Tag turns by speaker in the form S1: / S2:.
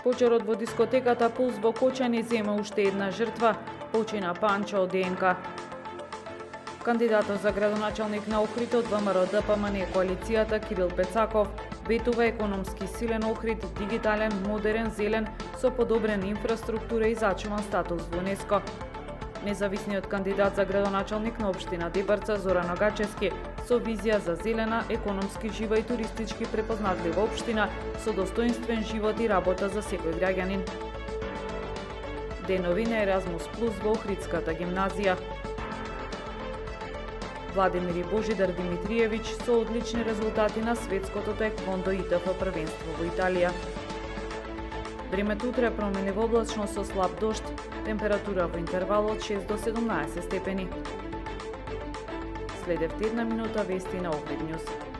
S1: Пожарот во дискотеката Пулс во Кочани зема уште една жртва, почина Панчо од ДНК. Кандидатот за градоначалник на Охрид од ВМРО-ДПМН коалицијата Кирил Пецаков ветува економски силен Охрид, дигитален, модерен, зелен, со подобрена инфраструктура и зачуван статус во УНЕСКО. Независниот кандидат за градоначалник на општина Дебарца Зоран Огачевски со визија за зелена, економски жива и туристички препознатлива општина со достоинствен живот и работа за секој граѓанин. Денови на Еразмус Плюс во Охридската гимназија. Владимир и Божидар Димитриевич со одлични резултати на светското таеквондо ИТФ првенство во Италија. Времето утре променливо облачно со слаб дожд, температура во интервал од 6 до 17 степени. Следевте една минута вести на Охрид Нјуз.